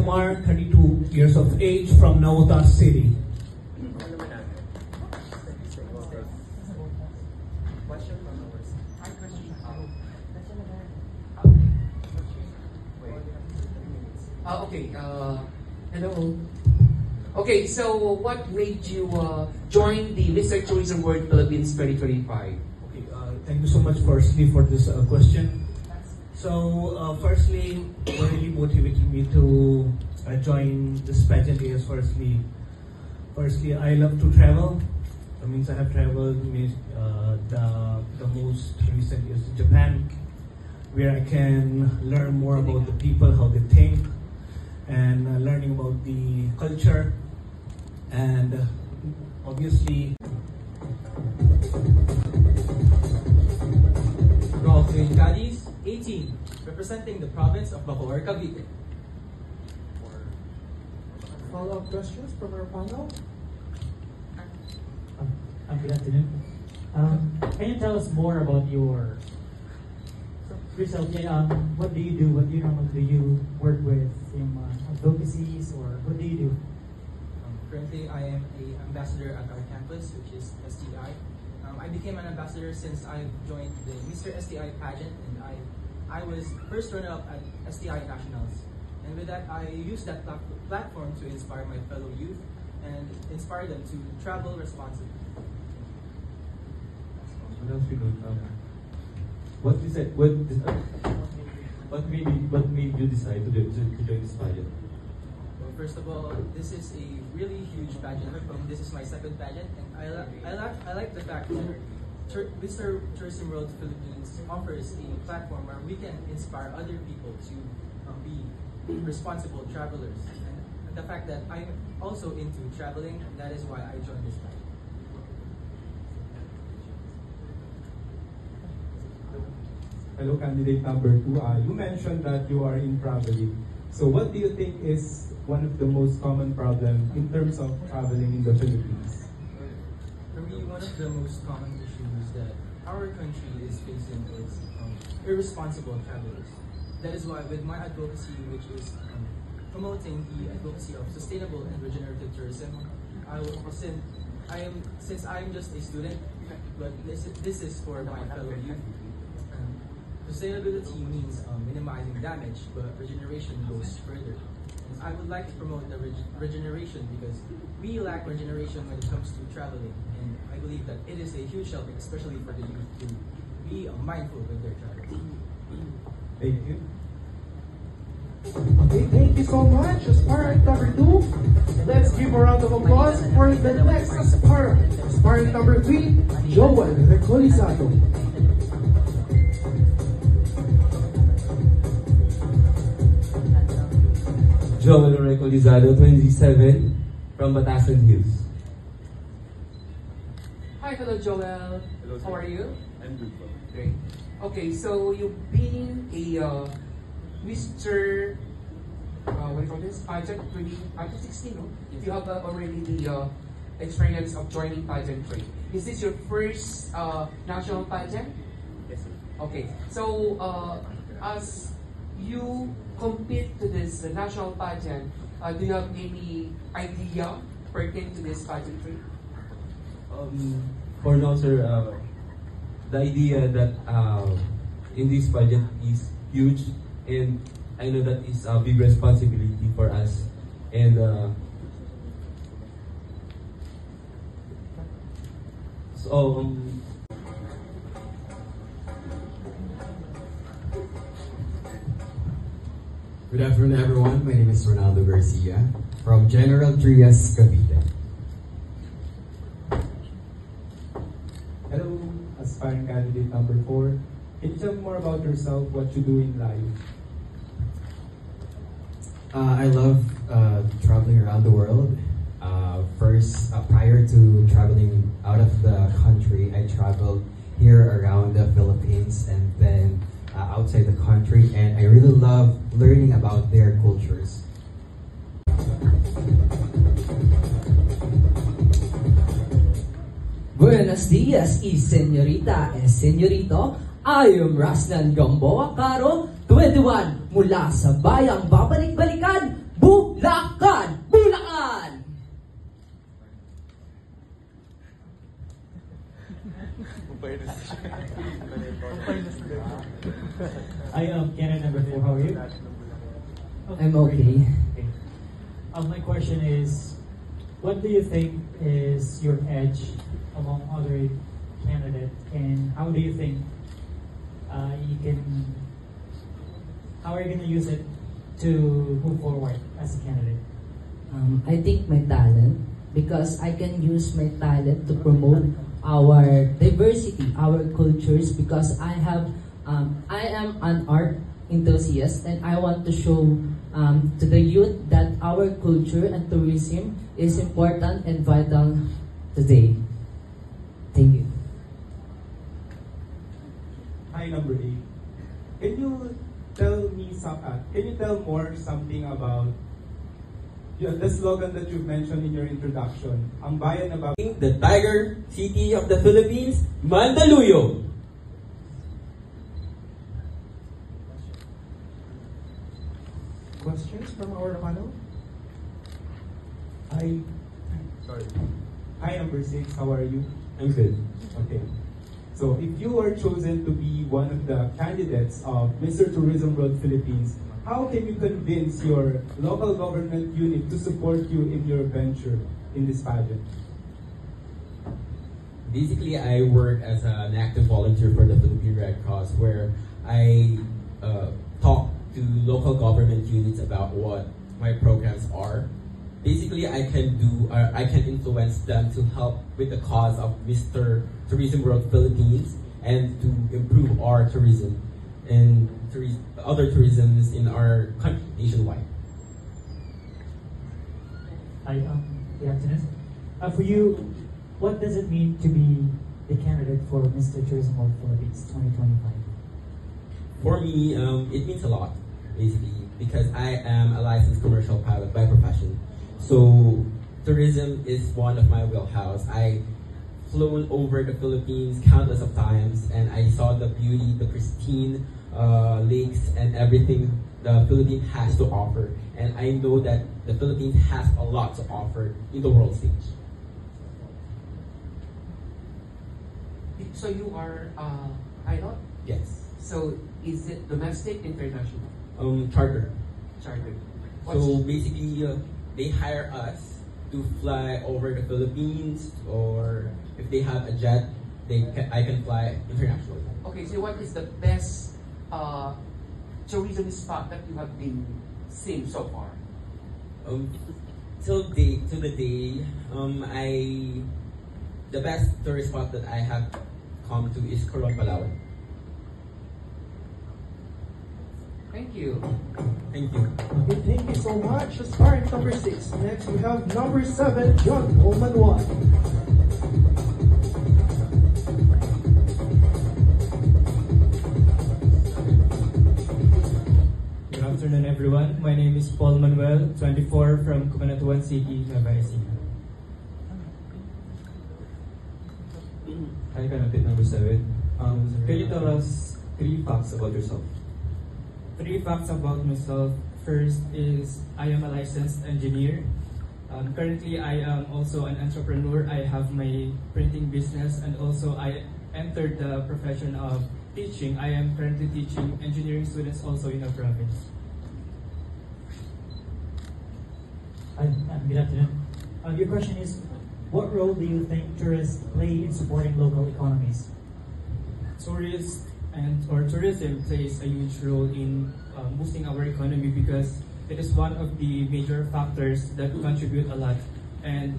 Omar, 32 years of age, from Nauta City. Hello. Okay, so what made you join the Mr. Tourism World Philippines 2025? Okay, thank you so much firstly for this question. So firstly, what really motivated me to join this pageant is firstly, I love to travel. That means I have traveled. The most recent is Japan, where I can learn more about the people, how they think, and learning about the culture, and obviously Rolf Gadis, 18, representing the province of Bacoor, Cavite. Follow-up questions from our panel? Good afternoon. Can you tell us more about yourself? What do you do? What do you normally do? You work with advocacies, or what do you do? Currently, I am an ambassador at our campus, which is STI. I became an ambassador since I joined the Mr. STI pageant, and I was first runner-up at STI Nationals. And with that, I used that platform to inspire my fellow youth and inspire them to travel responsibly. What else we don't know? What made you decide to join this pageant? Well, first of all, this is a really huge pageant. This is my second pageant, and I like the fact that Mr. Tourism World Philippines offers a platform where we can inspire other people to be responsible travelers. And the fact that I'm also into traveling, that is why I joined this pageant. Hello, candidate number 2. You mentioned that you are in traveling. So what do you think is one of the most common problems in terms of traveling in the Philippines? For me, one of the most common issues that our country is facing is irresponsible travelers. That is why with my advocacy, which is promoting the advocacy of sustainable and regenerative tourism, since I am just a student, but this is for my fellow youth. Sustainability means minimizing damage, but regeneration goes further. And I would like to promote the regeneration because we lack regeneration when it comes to traveling, and I believe that it is a huge help, especially for the youth, to be mindful with their travel. Thank you. Okay, thank you so much, aspirant number 2. Let's give a round of applause for the next aspirant. Aspirant number 3, Joel Recolizado. Joel Recolizado, 27, from Batasan Hills. Hi, hello Joel. Hello, how are you? I'm good. Great. Okay, so you've been a Mr. What do you call this? Pageant 2016, no? You have already the experience of joining pageant 3. Is this your first national pageant? Yes, sir. Okay, so as you compete to this national pageant, do you have any idea pertaining to this pageantry? For now, sir, the idea that in this pageant is huge, and I know that is a big responsibility for us. And Good afternoon, everyone. My name is Ronaldo Garcia from General Trias, Cavite. Hello, aspiring candidate number 4. Can you tell me more about yourself, what you do in life? I love traveling around the world. First, prior to traveling out of the country, I traveled here around the Philippines and then outside the country, and I really love learning about their cultures. Buenos dias, señorita e señorito. I am Rasnan Gamboa Caro, 21, mula sa bayang babalik-balikan, Bulacan! Bulacan! I Canada number 4. How are you? I'm okay. Okay. My question is, what do you think is your edge among other candidates, and how do you think how are you going to use it to move forward as a candidate? I think my talent, because I can use my talent to promote our diversity, our cultures, because I am an art enthusiast and I want to show to the youth that our culture and tourism is important and vital today. Thank you. Hi, number 8. Can you tell me can you tell more something about the slogan that you've mentioned in your introduction? Ang bayan na ba? The Tiger City of the Philippines, Mandaluyong. Questions from our panel? Hi, number 6. How are you? I'm good. Okay. So, if you are chosen to be one of the candidates of Mr. Tourism World Philippines, how can you convince your local government unit to support you in your venture in this pageant? Basically, I work as an active volunteer for the Philippine Red Cross, where I talk to local government units about what my programs are. Basically, I can influence them to help with the cause of Mr. Tourism World Philippines and to improve our tourism and other tourisms in our country nationwide. Hi, good afternoon. For you, what does it mean to be the candidate for Mr. Tourism World Philippines 2025? For me, it means a lot, basically, because I am a licensed commercial pilot by profession. So tourism is one of my wheelhouse. I flown over the Philippines countless of times, and I saw the beauty, the pristine lakes, and everything the Philippines has to offer. And I know that the Philippines has a lot to offer in the world stage. So you are pilot? Yes. So is it domestic, international? Charter. Charter. So basically, they hire us to fly over the Philippines, or if they have a jet, I can fly internationally. Okay, so what is the best tourism spot that you have been seeing so far? To the day, the best tourist spot that I have come to is Coron, Palawan. Thank you. Thank you. Okay, thank you so much. Aspiring number 6. Next, we have number 7, John Omanwan. Good afternoon, everyone. My name is Paul Manuel, 24, from Cabanatuan City, Nueva Ecija. Hi, candidate number 7. Can you tell us 3 facts about yourself? 3 facts about myself. First is I am a licensed engineer. Currently, I am also an entrepreneur. I have my printing business, and also I entered the profession of teaching. I am currently teaching engineering students also in our province. Good afternoon. Your question is, what role do you think tourists play in supporting local economies? Tourism plays a huge role in boosting our economy because it is one of the major factors that contribute a lot. And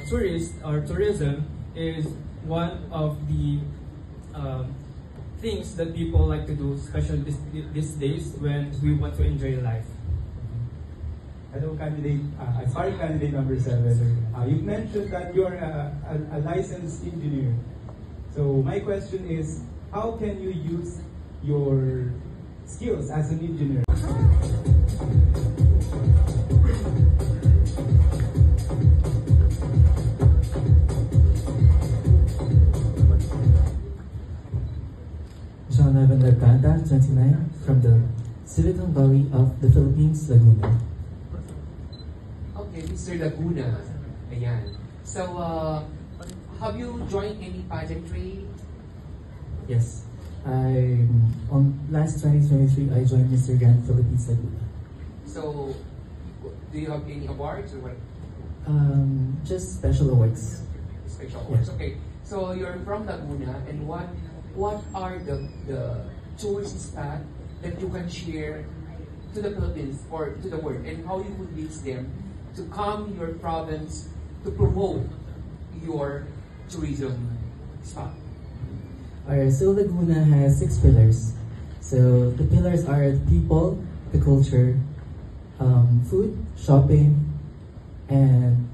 tourism is one of the things that people like to do, especially these days when we want to enjoy life. Hello, aspiring candidate number 7. You've mentioned that you're a licensed engineer. So my question is, how can you use your skills as an engineer? John Evan Laganda, 29, from the Silicon Valley of the Philippines, Laguna. Okay, Mr. Laguna. Ayan. So, have you joined any pageantry? Yes. On last 2023, I joined Mr. Grand Philippines Laguna. So, do you have any awards or what? Just special awards. Special awards. Okay. So you're from Laguna, and what are the tourist spots that you can share to the Philippines or to the world, and how you convince them to come your province to promote your tourism spot? Alright, so Laguna has 6 pillars. So the pillars are people, the culture, food, shopping, and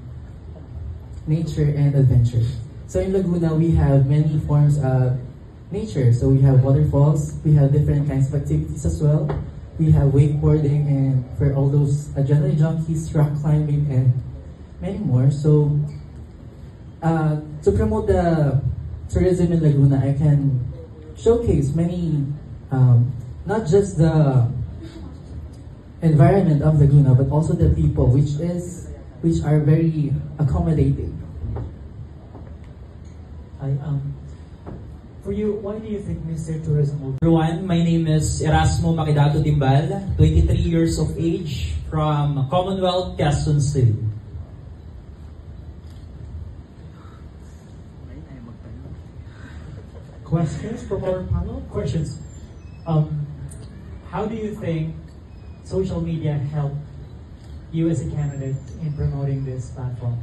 nature and adventure. So in Laguna, we have many forms of nature. So we have waterfalls, we have different kinds of activities as well. We have wakeboarding, and for all those adrenaline junkies, rock climbing, and many more. So to promote the tourism in Laguna, I can showcase many, not just the environment of Laguna, but also the people, which are very accommodating. For you, why do you think Mr. Tourism will... Everyone, my name is Erasmo Makidato Dimbal, 23 years of age, from Commonwealth, Quezon City. Questions from our panel? Questions. How do you think social media help you as a candidate in promoting this platform?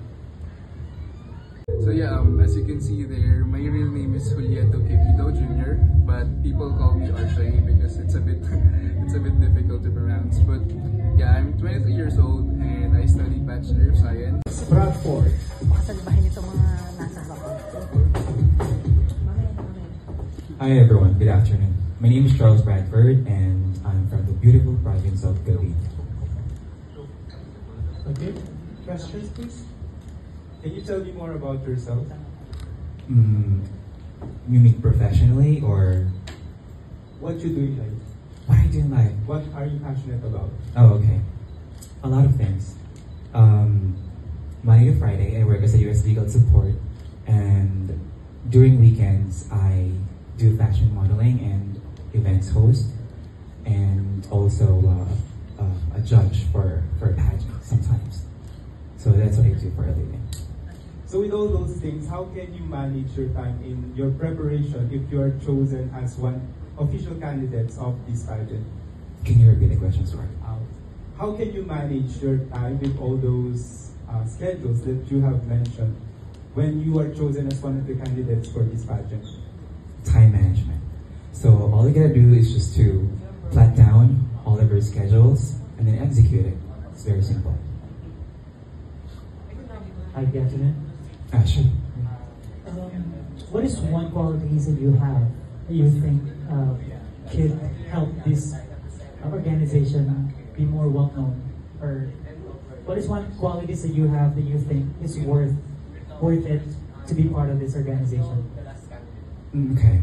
So yeah, as you can see there, my real name is Julieto Quevedo Jr., but people call me Arshay because it's a bit difficult to pronounce. But yeah, I'm 23 years old and I study Bachelor of Science. Bradford. Hi everyone, good afternoon. My name is Charles Bradford and I'm from the beautiful province of Cavite. Okay, questions please? Can you tell me more about yourself? You mean professionally or? What you do in life? What I do in life? What are you passionate about? Oh, okay. A lot of things. Monday to Friday, I work as a U.S. legal support, and during weekends, I do fashion modeling and events host, and also a judge for a pageant sometimes. So that's what I do for a living. So with all those things, how can you manage your time in your preparation if you are chosen as one official candidate of this pageant? Can you repeat the question, sorry? How can you manage your time with all those schedules that you have mentioned when you are chosen as one of the candidates for this pageant? Time management. So all you gotta do is just to plot down all of your schedules and then execute it. It's very simple. Hi, good afternoon. Sure. What is one qualities that you have that you think could help this organization be more well known? Or what is one qualities that you have that you think is worth it to be part of this organization? Okay.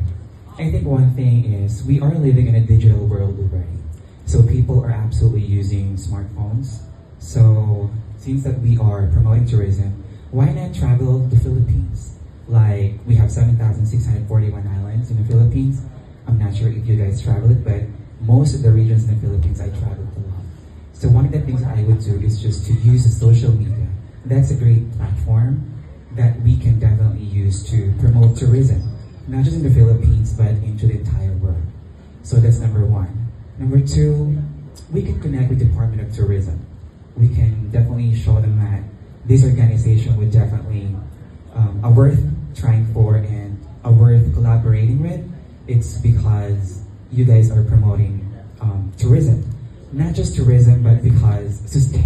I think one thing is we are living in a digital world already. So people are absolutely using smartphones. So since that we are promoting tourism, why not travel the Philippines? Like, we have 7,641 islands in the Philippines. I'm not sure if you guys travel it, but most of the regions in the Philippines I traveled a lot. So one of the things I would do is just to use the social media. That's a great platform that we can definitely use to promote tourism, not just in the Philippines, but into the entire world. So that's number one. Number two, we can connect with the Department of Tourism. We can definitely show them that this organization would definitely are worth trying for and are worth collaborating with. It's because you guys are promoting tourism. Not just tourism, but because sustainability.